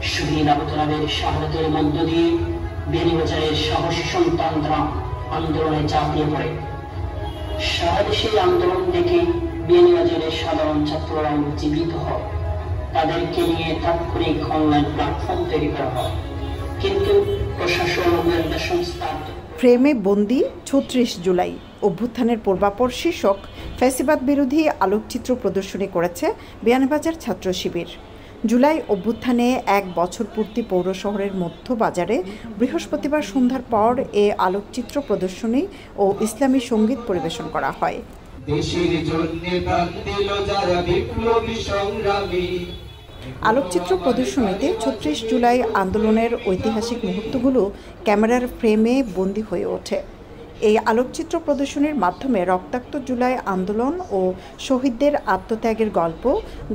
শহীদ আবু তালেবের শাহাদাতের মধ্য দিয়ে বিয়ানীবাজারের সাহসী সন্তানরা আন্দোলনে ঝাঁপিয়ে পড়ে। সারা দেশে আন্দোলন দেখে বিয়ানীবাজারের সাধারণ ছাত্ররা উজ্জীবিত হয়। তাদেরকে নিয়ে তাৎক্ষণিক অনলাইন প্ল্যাটফর্ম তৈরি করা হয়, কিন্তু প্রশাসন ও গোয়েন্দা সংস্থা ফ্রেমে বন্দি ৩৬ জুলাই অভ্যুত্থানের পূর্বাপর শীর্ষক ফ্যাসিবাদ বিরোধী আলোকচিত্র প্রদর্শনী করেছে বিয়ানীবাজার ছাত্র শিবির। জুলাই অভ্যুত্থানে ১ বছর পূর্তি পৌর শহরের মধ্যবাজারে বৃহস্পতিবার সন্ধ্যার পর এ আলোকচিত্র প্রদর্শনী ও ইসলামী সঙ্গীত পরিবেশন করা হয়। আলোকচিত্র প্রদর্শনীতে ৩৬ জুলাই আন্দোলনের ঐতিহাসিক মুহূর্তগুলো ক্যামেরার ফ্রেমে বন্দী হয়ে ওঠে। এই আলোকচিত্র প্রদর্শনীর মাধ্যমে রক্তাক্ত জুলাই আন্দোলন ও শহীদদের আত্মত্যাগের গল্প,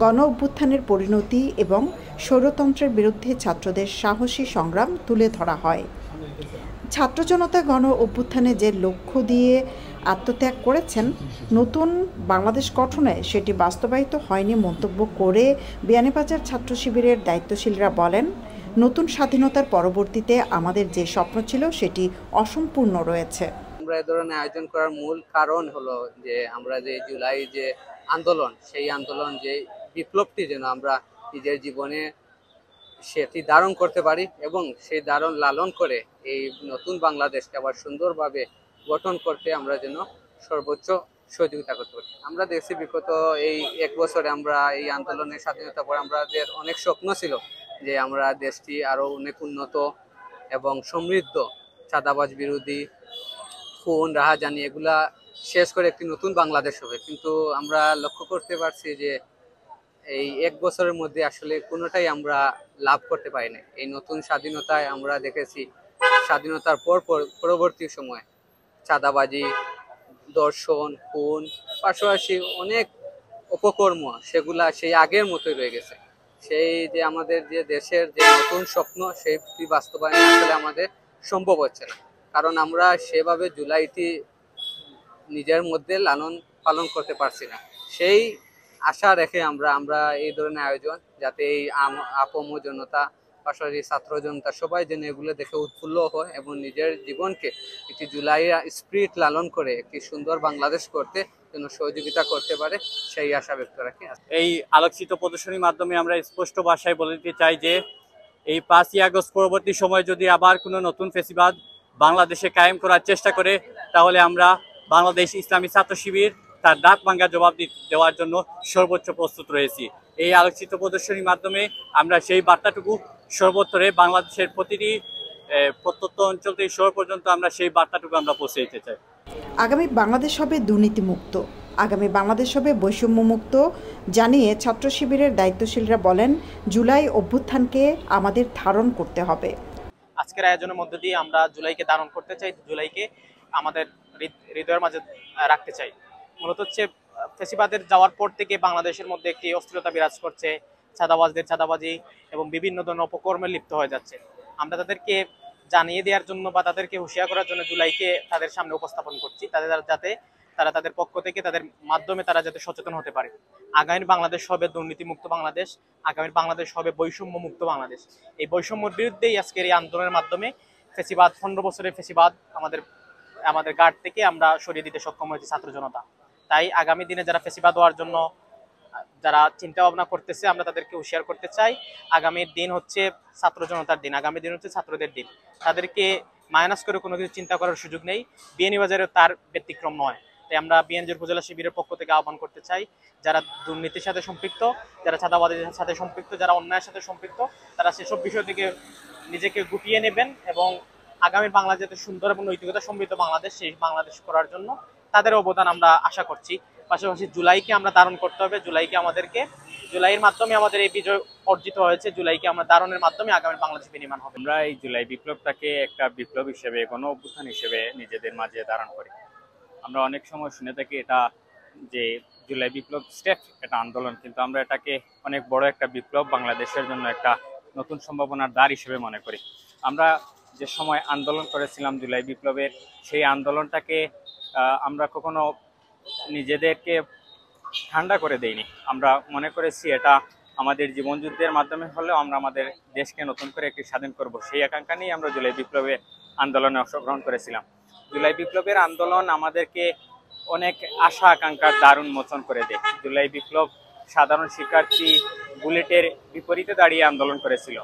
গণ অভ্যুত্থানের পরিণতি এবং স্বৈরতন্ত্রের বিরুদ্ধে ছাত্রদের সাহসী সংগ্রাম তুলে ধরা হয়। ছাত্র জনতা গণ অভ্যুত্থানে যে লক্ষ্য দিয়ে আত্মত্যাগ করেছেন, নতুন বাংলাদেশ গঠনে সেটি বাস্তবায়িত হয়নি মন্তব্য করে বিয়ানীবাজার ছাত্র শিবিরের দায়িত্বশীলরা বলেন, নতুন স্বাধীনতার পরবর্তীতে আমাদের যে স্বপ্ন ছিল সেটি অসম্পূর্ণ রয়েছে। আমরা এই ধরনের আয়োজন করার মূল কারণ হলো যে আমরা যে জুলাই যে আন্দোলন, সেই আন্দোলন যে বিপ্লবটি যেন আমরা নিজের জীবনে সেটি ধারণ করতে পারি এবং সেই ধারণ লালন করে এই নতুন বাংলাদেশকে আবার সুন্দরভাবে গঠন করতে আমরা যেন সর্বোচ্চ সহযোগিতা করতে পারি। আমরা দেখছি বিগত এই ১ বছরে আমরা এই আন্দোলনের স্বাধীনতার পর আমাদের অনেক স্বপ্ন ছিল যে আমরা দেশটি আরো অনেক উন্নত এবং সমৃদ্ধ, চাঁদাবাজ বিরোধী, খুন রাহাজানি এগুলা শেষ করে একটি নতুন বাংলাদেশ হবে, কিন্তু আমরা লক্ষ্য করতে পারছি যে এই ১ বছরের মধ্যে আসলে কোনোটাই আমরা লাভ করতে পারি না। এই নতুন স্বাধীনতায় আমরা দেখেছি স্বাধীনতার পরবর্তী সময় চাঁদাবাজি, ধর্ষণ, খুন, পাশাপাশি অনেক অপকর্ম সেগুলা সেই আগের মতোই রয়ে গেছে। সেই যে আমাদের যে দেশের যে নতুন স্বপ্ন সেই বাস্তবায়ন আসলে আমাদের সম্ভব হচ্ছে না, কারণ আমরা সেভাবে জুলাইটি নিজের মধ্যে লালন পালন করতে পারছি না। সেই আশা রেখে আমরা এই ধরনের আয়োজন, যাতে এই আপম জনতা, পাশাপাশি ছাত্র জনতা সবাই যেন এগুলো দেখে উৎফুল্ল হয় এবং নিজের জীবনকে একটি জুলাই স্পিরিট লালন করে একটি সুন্দর বাংলাদেশ করতে যেন সহযোগিতা করতে পারে, সেই আশা ব্যক্ত রাখি। এই আলোকচিত্র প্রদর্শনীর মাধ্যমে আমরা স্পষ্ট ভাষায় বলে দিতে চাই যে এই ৫ই আগস্ট পরবর্তী সময় যদি আবার কোনো নতুন ফ্যাসিবাদ বাংলাদেশে কায়েম করার চেষ্টা করে, তাহলে আমরা বাংলাদেশ ইসলামী ছাত্র শিবির তার দাঁত ভাঙ্গা জবাব দেওয়ার জন্য সর্বোচ্চ প্রস্তুত রয়েছি। এই আলোকচিত্র প্রদর্শনীর মাধ্যমে আমরা সেই বার্তাটুকু সর্বত্রে বাংলাদেশের প্রতিটি প্রত্যন্ত অঞ্চল থেকে শহর পর্যন্ত আমরা সেই বার্তাটুকু আমরা পৌঁছে দিতে চাই। আগামী বাংলাদেশ হবে দুর্নীতিমুক্ত, আগামী বাংলাদেশ হবে বৈষম্যমুক্ত জানিয়ে ছাত্র শিবিরের দায়িত্বশীলরা বলেন, জুলাই অভ্যুত্থানকে আমাদের ধারণ করতে হবে। আজকের আয়োজনের মধ্যে দিয়ে আমরা জুলাইকে ধারণ করতে চাই, জুলাইকে আমাদের হৃদয়ের মাঝে রাখতে চাই। মূলত হচ্ছে ফ্যাসিবাদের যাওয়ার পর থেকে বাংলাদেশের মধ্যে একটি অস্থিরতা বিরাজ করছে, চাঁদাবাজদের চাঁদাবাজি এবং বিভিন্ন ধরনের অপকর্মে লিপ্ত হয়ে যাচ্ছে। আমরা তাদেরকে জানিয়ে দেওয়ার জন্য বা তাদেরকে হুঁশিয়ার করার জন্য জুলাইকে তাদের সামনে উপস্থাপন করছি, যাতে তারা তাদের পক্ষ থেকে তাদের মাধ্যমে তারা যাতে সচেতন হতে পারে। আগামীর বাংলাদেশ হবে দুর্নীতিমুক্ত বাংলাদেশ, আগামীর বাংলাদেশ হবে বৈষম্য মুক্ত বাংলাদেশ। এই বৈষম্যের বিরুদ্ধেই আজকের এই আন্দোলনের মাধ্যমে ফ্যাসিবাদ, ১৫ বছরের ফ্যাসিবাদ আমাদের গাড় থেকে আমরা সরিয়ে দিতে সক্ষম হয়েছি ছাত্র জনতা। তাই আগামী দিনে যারা ফ্যাসিবাদ হওয়ার জন্য যারা চিন্তা ভাবনা করতেছে, আমরা তাদেরকে হুঁশিয়ার করতে চাই, আগামীর দিন হচ্ছে ছাত্র জনতার দিন, আগামী দিন হচ্ছে ছাত্রদের দিন। তাদেরকে মাইনাস করে কোনো কিছু চিন্তা করার সুযোগ নেই, বিয়ানীবাজারে তার ব্যতিক্রম নয়। তাই আমরা বিএনজির উপজেলা শিবিরের পক্ষ থেকে আহ্বান করতে চাই, যারা দুর্নীতির সাথে সম্পৃক্ত, যারা চাঁদাবাদের সাথে সম্পৃক্ত, যারা অন্যায়ের সাথে সম্পৃক্ত, তারা সেসব বিষয় থেকে নিজেকে গুটিয়ে নেবেন এবং আগামী বাংলাদেশ যাতে সুন্দর এবং নৈতিকতা সমৃদ্ধ বাংলাদেশ, সেই বাংলাদেশ করার জন্য তাদের অবদান আমরা আশা করছি। পাশাপাশি জুলাইকে আমরা ধারণ করতে হবে, জুলাইয়ের মাধ্যমে আমাদের এই বিজয় অর্জিত হয়েছে, জুলাইকে আমরা ধারণের মাধ্যমে আগামী বাংলাদেশ বিনির্মাণ হবে। আমরা এই জুলাই বিপ্লবটাকে একটা বিপ্লব হিসেবে, গণ অভ্যুত্থান হিসেবে নিজেদের মাঝে ধারণ করি। আমরা অনেক সময় শুনে থাকি এটা যে জুলাই বিপ্লব স্টেপ একটা আন্দোলন, কিন্তু আমরা এটাকে অনেক বড় একটা বিপ্লব, বাংলাদেশের জন্য একটা নতুন সম্ভাবনার দ্বার হিসেবে মনে করি। আমরা যে সময় আন্দোলন করেছিলাম জুলাই বিপ্লবের, সেই আন্দোলনটাকে আমরা কখনো নিজেদেরকে ঠান্ডা করে দেইনি। আমরা মনে করেছি এটা আমাদের জীবনযুদ্ধের মাধ্যমে হলেও আমরা আমাদের দেশকে নতুন করে একটি স্বাধীন করব, সেই আকাঙ্ক্ষা নিয়ে আমরা জুলাই বিপ্লবে আন্দোলনে অংশগ্রহণ করেছিলাম। জুলাই বিপ্লবের আন্দোলন আমাদেরকে অনেক আশা আকাঙ্ক্ষার দ্বার উন্মোচন করে দেয়। জুলাই বিপ্লব সাধারণ শিক্ষার্থী বুলেটের বিপরীতে দাঁড়িয়ে আন্দোলন করেছিল।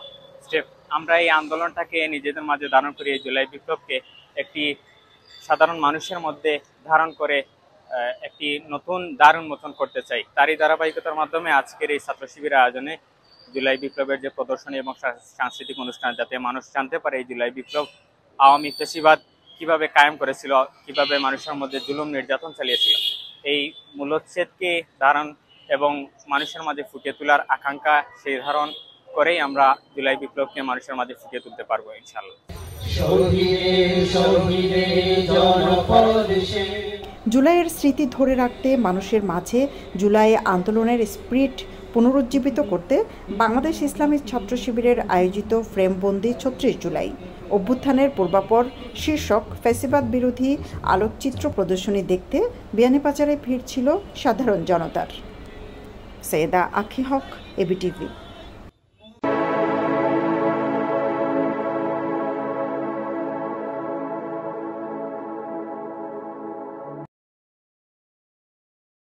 আমরা এই আন্দোলনটাকে নিজেদের মাঝে ধারণ করি, এই জুলাই বিপ্লবকে একটি সাধারণ মানুষের মধ্যে ধারণ করে একটি নতুন দ্বার উন্মোচন করতে চাই। তারই ধারাবাহিকতার মাধ্যমে আজকের এই ছাত্র শিবিরের আয়োজনে জুলাই বিপ্লবের যে প্রদর্শনী এবং সাংস্কৃতিক অনুষ্ঠান, যাতে মানুষ জানতে পারে এই জুলাই বিপ্লব আওয়ামী ফ্যাসিবাদ কিভাবে কায়েম করেছিল, কিভাবে মানুষের মধ্যে জুলুম নির্যাতন চালিয়েছিল, এই মূল্যচ্ছেদকে ধারণ এবং মানুষের মাঝে ফুটিয়ে তোলার আকাঙ্ক্ষা, সেই ধারণ করেই আমরা জুলাই বিপ্লবকে মানুষের মাঝে ফুটিয়ে তুলতে পারবো ইনশাআল্লাহ। জুলাইয়ের স্মৃতি ধরে রাখতে মানুষের মাঝে জুলাই আন্দোলনের স্পিরিট পুনরুজ্জীবিত করতে বাংলাদেশ ইসলামী ছাত্র শিবিরের আয়োজিত ফ্রেমবন্দি ৩৬ জুলাই অভ্যুত্থানের পূর্বাপর শীর্ষক ফ্যাসিবাদ বিরোধী আলোকচিত্র প্রদর্শনী দেখতে বিয়ানীবাজারে ভিড় ছিল সাধারণ জনতার। সৈয়দা আখি হক, এবিটিভি।